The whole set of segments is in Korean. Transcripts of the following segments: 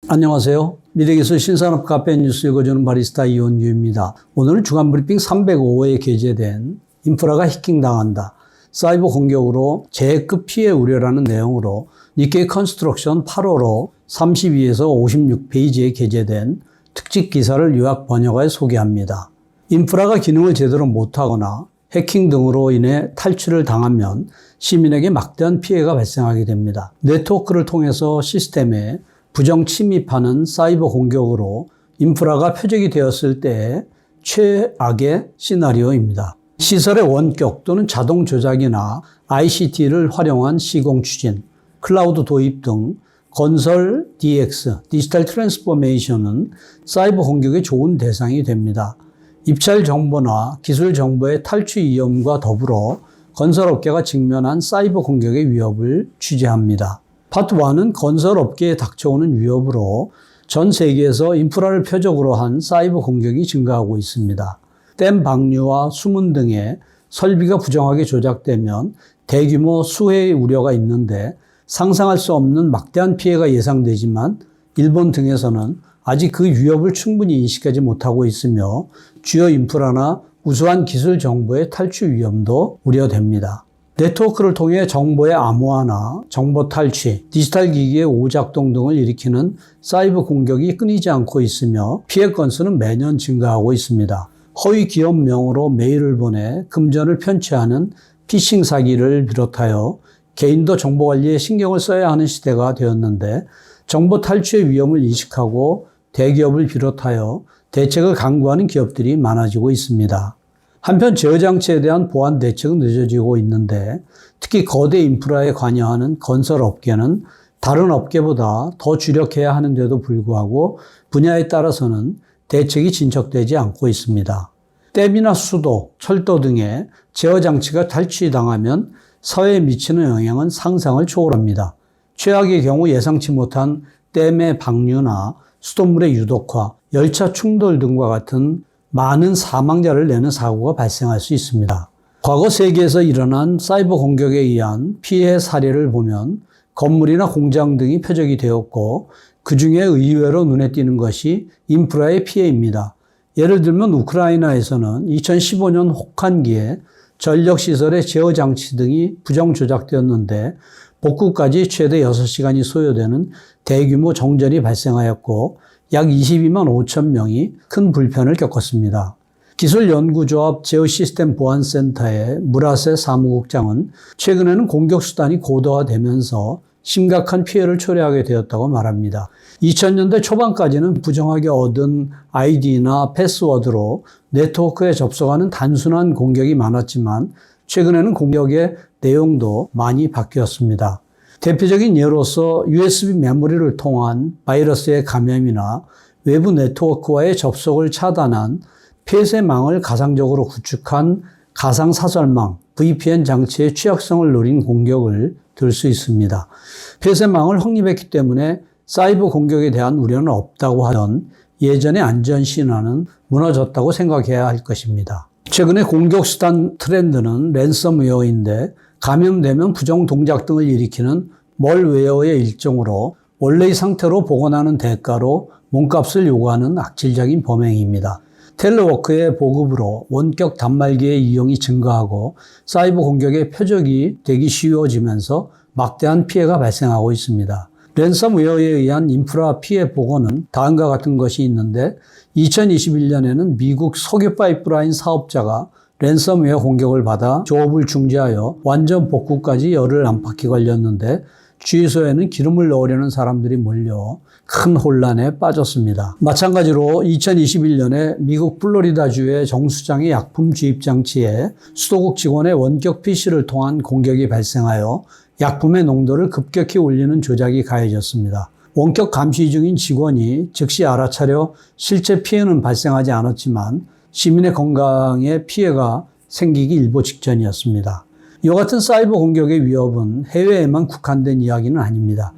안녕하세요. 미래기술 신산업 카페 뉴스 읽어주는 바리스타 이원규입니다. 오늘은 주간 브리핑 305호에 게재된 인프라가 해킹당한다. 사이버 공격으로 재해급 피해 우려라는 내용으로 니케이 컨스트럭션 8호로 32에서 56페이지에 게재된 특집 기사를 요약 번역하여 소개합니다. 인프라가 기능을 제대로 못하거나 해킹 등으로 인해 탈취를 당하면 시민에게 막대한 피해가 발생하게 됩니다. 네트워크를 통해서 시스템에 부정 침입하는 사이버 공격으로 인프라가 표적이 되었을 때의 최악의 시나리오입니다. 시설의 원격 또는 자동 조작이나 ICT를 활용한 시공 추진, 클라우드 도입 등 건설 DX, 디지털 트랜스포메이션은 사이버 공격의 좋은 대상이 됩니다. 입찰 정보나 기술 정보의 탈취 위험과 더불어 건설업계가 직면한 사이버 공격의 위협을 취재합니다. 파트 1은 건설업계에 닥쳐오는 위협으로 전 세계에서 인프라를 표적으로 한 사이버 공격이 증가하고 있습니다. 댐 방류와 수문 등의 설비가 부정하게 조작되면 대규모 수해의 우려가 있는데 상상할 수 없는 막대한 피해가 예상되지만 일본 등에서는 아직 그 위협을 충분히 인식하지 못하고 있으며 주요 인프라나 우수한 기술 정보의 탈취 위험도 우려됩니다. 네트워크를 통해 정보의 암호화나 정보 탈취, 디지털 기기의 오작동 등을 일으키는 사이버 공격이 끊이지 않고 있으며 피해 건수는 매년 증가하고 있습니다. 허위 기업명으로 메일을 보내 금전을 편취하는 피싱 사기를 비롯하여 개인도 정보 관리에 신경을 써야 하는 시대가 되었는데 정보 탈취의 위험을 인식하고 대기업을 비롯하여 대책을 강구하는 기업들이 많아지고 있습니다. 한편 제어 장치에 대한 보안 대책은 늦어지고 있는데 특히 거대 인프라에 관여하는 건설 업계는 다른 업계보다 더 주력해야 하는데도 불구하고 분야에 따라서는 대책이 진척되지 않고 있습니다. 댐이나 수도, 철도 등의 제어 장치가 탈취당하면 사회에 미치는 영향은 상상을 초월합니다. 최악의 경우 예상치 못한 댐의 방류나 수돗물의 유독화, 열차 충돌 등과 같은 많은 사망자를 내는 사고가 발생할 수 있습니다. 과거 세계에서 일어난 사이버 공격에 의한 피해 사례를 보면 건물이나 공장 등이 표적이 되었고 그 중에 의외로 눈에 띄는 것이 인프라의 피해입니다. 예를 들면 우크라이나에서는 2015년 혹한기에 전력시설의 제어장치 등이 부정 조작되었는데 복구까지 최대 6시간이 소요되는 대규모 정전이 발생하였고 약 22만 5천 명이 큰 불편을 겪었습니다. 기술연구조합 제어시스템보안센터의 무라세 사무국장은 최근에는 공격 수단이 고도화되면서 심각한 피해를 초래하게 되었다고 말합니다. 2000년대 초반까지는 부정하게 얻은 아이디나 패스워드로 네트워크에 접속하는 단순한 공격이 많았지만 최근에는 공격의 내용도 많이 바뀌었습니다. 대표적인 예로서 USB 메모리를 통한 바이러스의 감염이나 외부 네트워크와의 접속을 차단한 폐쇄망을 가상적으로 구축한 가상사설망, VPN 장치의 취약성을 노린 공격을 들 수 있습니다. 폐쇄망을 확립했기 때문에 사이버 공격에 대한 우려는 없다고 하던 예전의 안전신화는 무너졌다고 생각해야 할 것입니다. 최근에 공격 수단 트렌드는 랜섬웨어인데 감염되면 부정 동작 등을 일으키는 멀웨어의 일종으로 원래의 상태로 복원하는 대가로 몸값을 요구하는 악질적인 범행입니다. 텔레워크의 보급으로 원격 단말기의 이용이 증가하고 사이버 공격의 표적이 되기 쉬워지면서 막대한 피해가 발생하고 있습니다. 랜섬웨어에 의한 인프라 피해 보고는 다음과 같은 것이 있는데 2021년에는 미국 석유 파이프라인 사업자가 랜섬웨어 공격을 받아 조업을 중지하여 완전 복구까지 열흘 안팎이 걸렸는데 주유소에는 기름을 넣으려는 사람들이 몰려 큰 혼란에 빠졌습니다. 마찬가지로 2021년에 미국 플로리다주의 정수장의 약품 주입 장치에 수도국 직원의 원격 PC를 통한 공격이 발생하여 약품의 농도를 급격히 올리는 조작이 가해졌습니다. 원격 감시 중인 직원이 즉시 알아차려 실제 피해는 발생하지 않았지만 시민의 건강에 피해가 생기기 일보 직전이었습니다. 이와 같은 사이버 공격의 위협은 해외에만 국한된 이야기는 아닙니다.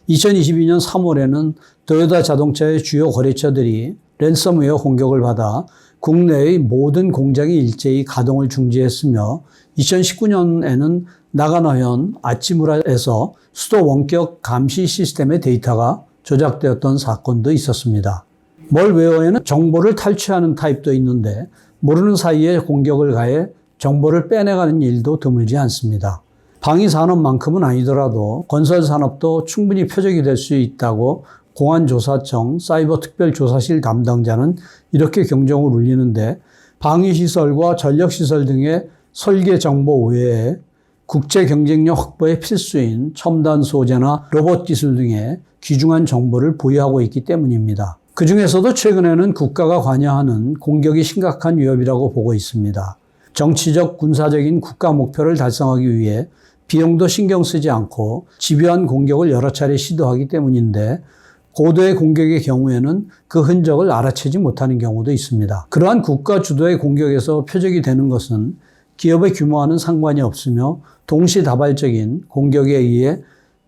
2022년 3월에는 도요타 자동차의 주요 거래처들이 랜섬웨어 공격을 받아 국내의 모든 공장이 일제히 가동을 중지했으며 2019년에는 나가노현 아치무라에서 수도 원격 감시 시스템의 데이터가 조작되었던 사건도 있었습니다. 멀웨어에는 정보를 탈취하는 타입도 있는데 모르는 사이에 공격을 가해 정보를 빼내가는 일도 드물지 않습니다. 방위산업만큼은 아니더라도 건설산업도 충분히 표적이 될 수 있다고 공안조사청 사이버특별조사실 담당자는 이렇게 경종을 울리는데, 방위시설과 전력시설 등의 설계 정보 외에 국제 경쟁력 확보에 필수인 첨단 소재나 로봇 기술 등의 귀중한 정보를 보유하고 있기 때문입니다. 그 중에서도 최근에는 국가가 관여하는 공격이 심각한 위협이라고 보고 있습니다. 정치적, 군사적인 국가 목표를 달성하기 위해 비용도 신경 쓰지 않고 집요한 공격을 여러 차례 시도하기 때문인데, 고도의 공격의 경우에는 그 흔적을 알아채지 못하는 경우도 있습니다. 그러한 국가 주도의 공격에서 표적이 되는 것은 기업의 규모와는 상관이 없으며 동시다발적인 공격에 의해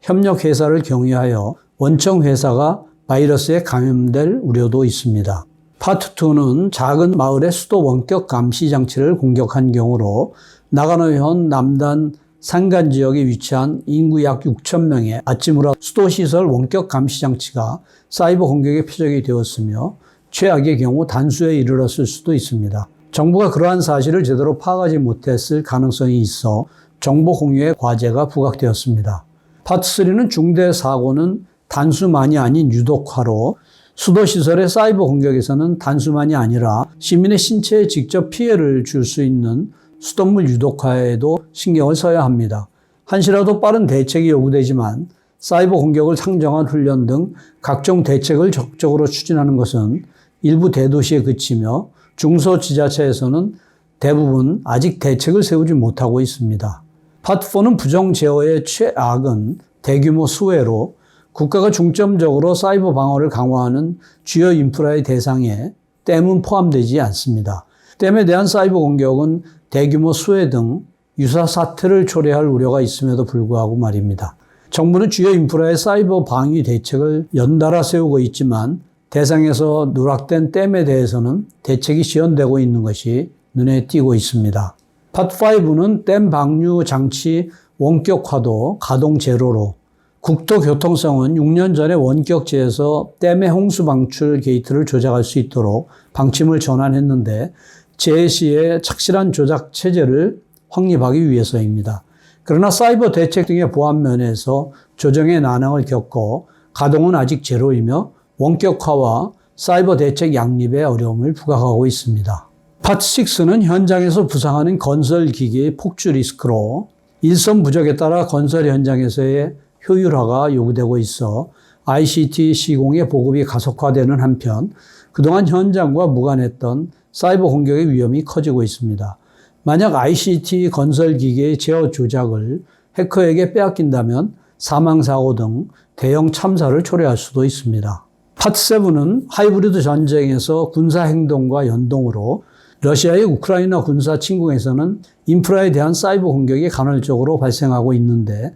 협력회사를 경유하여 원청 회사가 바이러스에 감염될 우려도 있습니다. 파트 2는 작은 마을의 수도 원격 감시 장치를 공격한 경우로 나가노현 남단 산간 지역에 위치한 인구 약 6,000명의 아찌무라 수도시설 원격 감시 장치가 사이버 공격의 표적이 되었으며 최악의 경우 단수에 이르렀을 수도 있습니다. 정부가 그러한 사실을 제대로 파악하지 못했을 가능성이 있어 정보 공유의 과제가 부각되었습니다. 파트 3는 중대 사고는 단수만이 아닌 유독화로, 수도시설의 사이버 공격에서는 단수만이 아니라 시민의 신체에 직접 피해를 줄 수 있는 수돗물 유독화에도 신경을 써야 합니다. 한시라도 빠른 대책이 요구되지만 사이버 공격을 상정한 훈련 등 각종 대책을 적극적으로 추진하는 것은 일부 대도시에 그치며 중소지자체에서는 대부분 아직 대책을 세우지 못하고 있습니다. 파트 4는 부정 제어의 최악은 대규모 수해로, 국가가 중점적으로 사이버 방어를 강화하는 주요 인프라의 대상에 댐은 포함되지 않습니다. 댐에 대한 사이버 공격은 대규모 수해 등 유사 사태를 초래할 우려가 있음에도 불구하고 말입니다. 정부는 주요 인프라의 사이버 방위 대책을 연달아 세우고 있지만 대상에서 누락된 댐에 대해서는 대책이 지연되고 있는 것이 눈에 띄고 있습니다. 파트 5는 댐 방류 장치 원격화도 가동 제로로, 국토교통성은 6년 전에 원격제에서 댐의 홍수 방출 게이트를 조작할 수 있도록 방침을 전환했는데 재해 시에 착실한 조작 체제를 확립하기 위해서입니다. 그러나 사이버 대책 등의 보안 면에서 조정의 난항을 겪고 가동은 아직 제로이며 원격화와 사이버 대책 양립에 어려움을 부각하고 있습니다. 파트 6는 현장에서 부상하는 건설 기기의 폭주 리스크로, 일선 부족에 따라 건설 현장에서의 효율화가 요구되고 있어 ICT 시공의 보급이 가속화되는 한편 그동안 현장과 무관했던 사이버 공격의 위험이 커지고 있습니다. 만약 ICT 건설 기계의 제어 조작을 해커에게 빼앗긴다면 사망사고 등 대형 참사를 초래할 수도 있습니다. 파트 7은 하이브리드 전쟁에서 군사 행동과 연동으로, 러시아의 우크라이나 군사 침공에서는 인프라에 대한 사이버 공격이 간헐적으로 발생하고 있는데,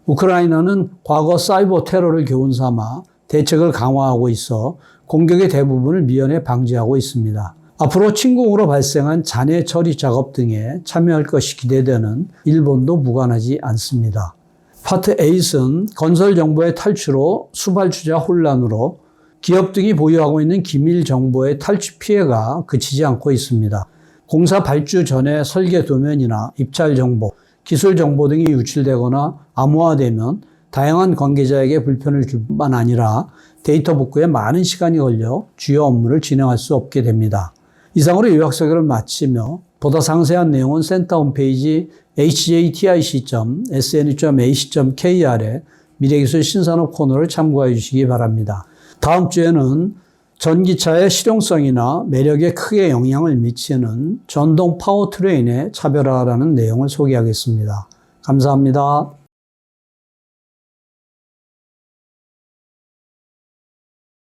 우크라이나는 과거 사이버 테러를 교훈 삼아 대책을 강화하고 있어 공격의 대부분을 미연에 방지하고 있습니다. 앞으로 침공으로 발생한 잔해 처리 작업 등에 참여할 것이 기대되는 일본도 무관하지 않습니다. 파트 8은 건설 정보의 탈취로 수발주자 혼란으로 기업 등이 보유하고 있는 기밀 정보의 탈취 피해가 그치지 않고 있습니다. 공사 발주 전에 설계 도면이나 입찰 정보, 기술 정보 등이 유출되거나 암호화되면 다양한 관계자에게 불편을 줄 뿐만 아니라 데이터 복구에 많은 시간이 걸려 주요 업무를 진행할 수 없게 됩니다. 이상으로 요약 소개를 마치며 보다 상세한 내용은 센터 홈페이지 hjtic.sne.ac.kr에 미래기술 신산업 코너를 참고해 주시기 바랍니다. 다음 주에는 전기차의 실용성이나 매력에 크게 영향을 미치는 전동 파워트레인의 차별화라는 내용을 소개하겠습니다. 감사합니다.